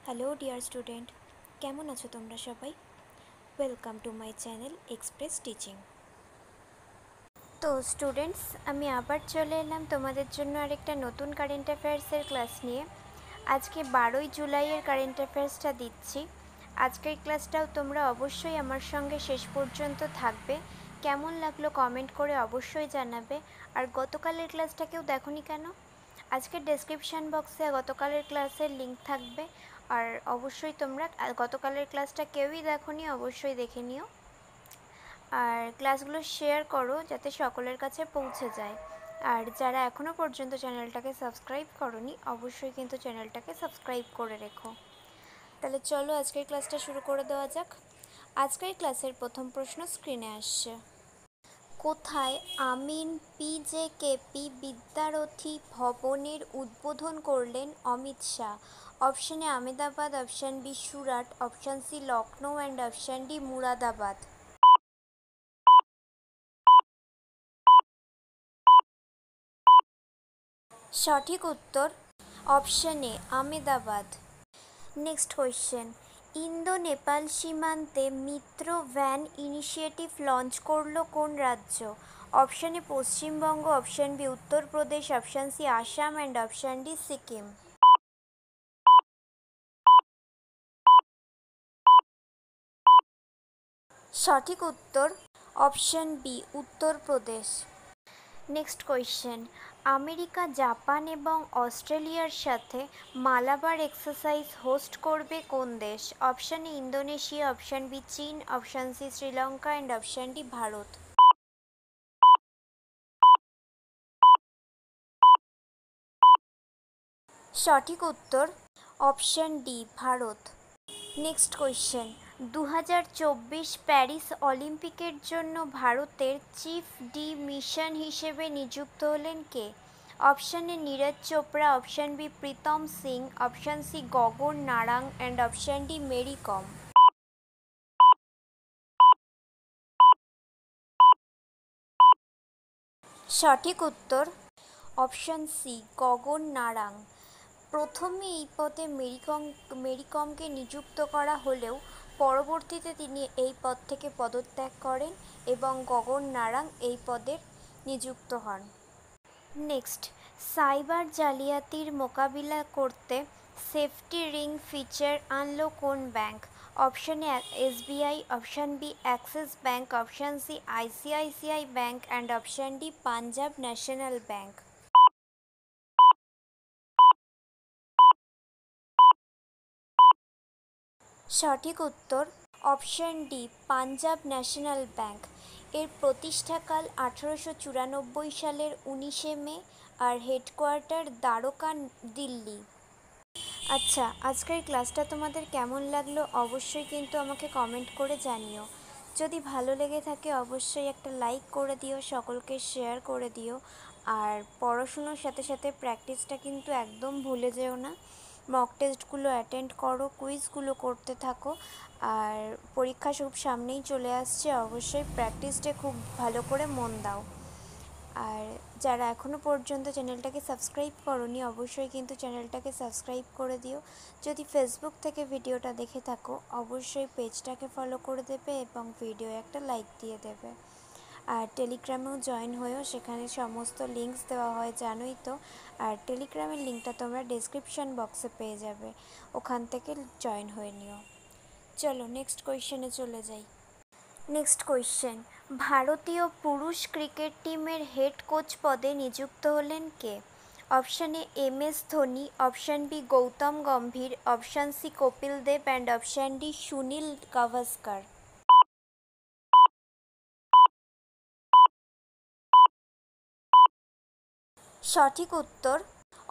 Hello dear student, কেমন আছো তোমরা সবাই? Welcome to my channel express teaching. তো স্টুডেন্টস, আমি আবার চলে এলাম তোমাদের জন্য আরেকটা নতুন কারেন্ট অ্যাফেয়ার্সের ক্লাস নিয়ে। আজকে 12ই জুলাইয়ের কারেন্ট অ্যাফেয়ার্সটা দিচ্ছি। আজকের ক্লাসটাও তোমরা অবশ্যই আমার সঙ্গে শেষ পর্যন্ত থাকবে। কেমন লাগলো কমেন্ট করে অবশ্যই জানাবে। আর গতকালের ক্লাসটাকেও দেখোনি কেন? আজকের ডেসক্রিপশান বক্সে গতকালের ক্লাসের লিঙ্ক থাকবে। আর অবশ্যই তোমরা গতকালের ক্লাসটা কেউই দেখোনি, অবশ্যই দেখে নিও। আর ক্লাসগুলো শেয়ার করো যাতে সকলের কাছে পৌঁছে যায়। আর যারা এখনও পর্যন্ত চ্যানেলটাকে সাবস্ক্রাইব করোনি, অবশ্যই কিন্তু চ্যানেলটাকে সাবস্ক্রাইব করে রেখো। তাহলে চলো আজকের ক্লাসটা শুরু করে দেওয়া যাক। আজকের ক্লাসের প্রথম প্রশ্ন স্ক্রিনে আসছে। কোথায় আমিন পিজেকেপি বিদ্যারথী ভবনের উদ্বোধন করলেন Amit Shah? Option A Ahmedabad, option B Surat, option C Lucknow and option D Moradabad. সঠিক উত্তর option A Ahmedabad. Next question, Indo Nepal সীমান্তে মিত্র ভ্যান ইনিশিয়েটিভ লঞ্চ করলো কোন রাজ্য? Option A Paschimbanga, option B Uttar Pradesh, option C Assam and option D Sikkim. সঠিক উত্তর option B Uttar Pradesh. Next question, America, Japan এবং অস্ট্রেলিয়ার সাথে মালাবার এক্সারসাইজ হোস্ট করবে কোন দেশ? Option A Indonesia, option B চীন, option C Sri Lanka and option D Bharat. সঠিক উত্তর option D Bharat. Next question, 2024 Paris অলিম্পিকের জন্য ভারতের চিফ ডি মিশন হিসেবে নিযুক্ত হলেন কে? Option A Neeraj Chopra, option B Pritam Singh, option C Gagan Narang and option D Mary Kom. সঠিক উত্তর অপশন সি গগন নারাং। প্রথমে এই পদে মেরি কমকে নিযুক্ত করা হলেও পরবর্তীতে তিনি এই পদ থেকে পদত্যাগ করেন এবং গগন নারাং এই পদের নিযুক্ত হন। নেক্সট, সাইবার জালিয়াতির মোকাবিলা করতে সেফটি রিং ফিচার আনলো কোন bank? Option A SBI, option B Axis bank, option C ICICI bank and option D Punjab national bank. সঠিক উত্তর option D Punjab national bank. এর প্রতিষ্ঠাকাল 1894 সালের 19শে মে আর হেডকোয়ার্টার দ্বারকা, দিল্লি। আচ্ছা, আজকের ক্লাসটা তোমাদের কেমন লাগলো অবশ্যই কিন্তু আমাকে কমেন্ট করে জানিও। যদি ভালো লেগে থাকে অবশ্যই একটা লাইক করে দিও, সকলকে শেয়ার করে দিও। আর পড়াশুনোর সাথে সাথে প্র্যাকটিসটা কিন্তু একদম ভুলে যেও না। মক টেস্টগুলো অ্যাটেন্ড করো, কুইজগুলো করতে থাকো। আর পরীক্ষা খুব সামনেই চলে আসছে, অবশ্যই প্র্যাকটিসটা খুব ভালো করে মন দাও। আর যারা এখনও পর্যন্ত চ্যানেলটাকে সাবস্ক্রাইব করোনি অবশ্যই কিন্তু চ্যানেলটাকে সাবস্ক্রাইব করে দিও। যদি ফেসবুক থেকে ভিডিওটা দেখে থাকো অবশ্যই পেজটাকে ফলো করে দেবে এবং ভিডিও একটা লাইক দিয়ে দেবে। আর টেলিগ্রামেও জয়েন হয়েও, সেখানে সমস্ত লিঙ্কস দেওয়া হয় জানোই তো। আর টেলিগ্রামের লিঙ্কটা তোমরা ডেসক্রিপশান বক্সে পেয়ে যাবে, ওখান থেকে জয়েন হয়ে নিও। চলো নেক্সট কোয়েশ্চেনে চলে যাই। নেক্সট কোয়েশ্চেন, ভারতীয় পুরুষ ক্রিকেট টিমের হেড কোচ পদে নিযুক্ত হলেন কে? Option A M S Dhoni, option B Gautam Gambhir, option C Kapil Dev and option D Sunil Gavaskar. সঠিক উত্তর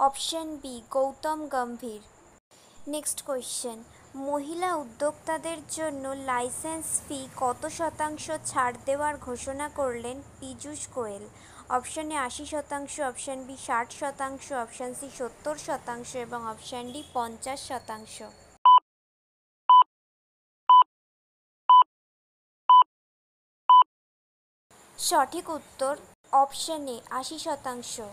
option B Gautam Gambhir. Next question, মহিলা উদ্যোক্তাদের জন্য লাইসেন্স ফি কত শতাংশ ছাড় দেওয়ার ঘোষণা করলেন Piyush Goyal? Option A 80%, option B 60%, option C 70% এবং অপশন ডি 50%। সঠিক উত্তর অপশন এ 80%।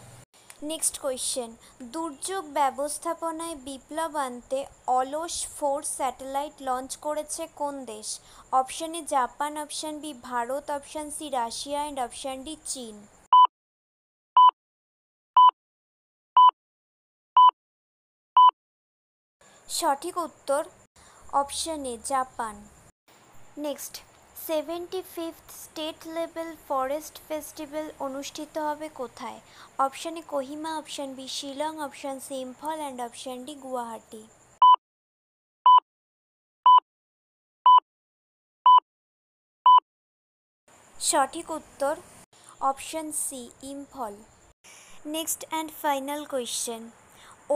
নেক্সট কোয়েশ্চেন, দুর্যোগ ব্যবস্থাপনায় বিপ্লব আনতে অলস 4 স্যাটেলাইট লঞ্চ করেছে কোন দেশ? Option A Japan, option B Bharat, option C Russia and option D চীন। সঠিক উত্তর option A Japan. Next, 75th state level forest festival অনুষ্ঠিত হবে কোথায়? Option A Kohima, option B Shillong, option C Imphal and option D Guwahati. সঠিক উত্তর option C Imphal. Next and final question,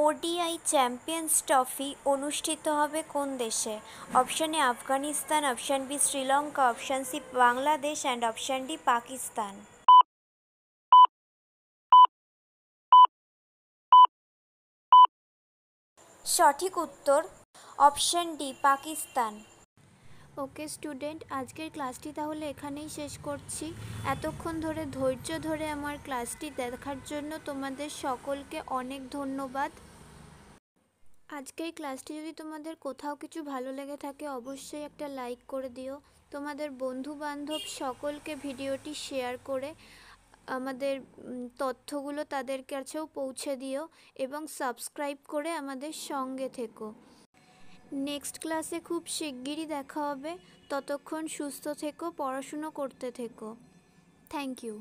ODI champions trophy অনুষ্ঠিত হবে কোন দেশে? Option A Afghanistan, option B Sri Lanka, option C Bangladesh and option D Pakistan. সঠিক উত্তর অপশন ডি পাকিস্তান। ওকে স্টুডেন্ট, আজকের ক্লাসটি তাহলে এখানেই শেষ করছি। এতক্ষণ ধরে ধৈর্য ধরে আমার ক্লাসটি দেখার জন্য তোমাদের সকলকে অনেক ধন্যবাদ। আজকের ক্লাসটি যদি তোমাদের কোথাও কিছু ভালো লেগে থাকে অবশ্যই একটা লাইক করে দিও। তোমাদের বন্ধু বান্ধব সকলকে ভিডিওটি শেয়ার করে আমাদের তথ্যগুলো তাদের কাছেও পৌঁছে দিও এবং সাবস্ক্রাইব করে আমাদের সঙ্গে থেকো। নেক্সট ক্লাসে খুব শিগগিরই দেখা হবে। ততক্ষণ সুস্থ থেকো, পড়াশুনো করতে থেকো। Thank you.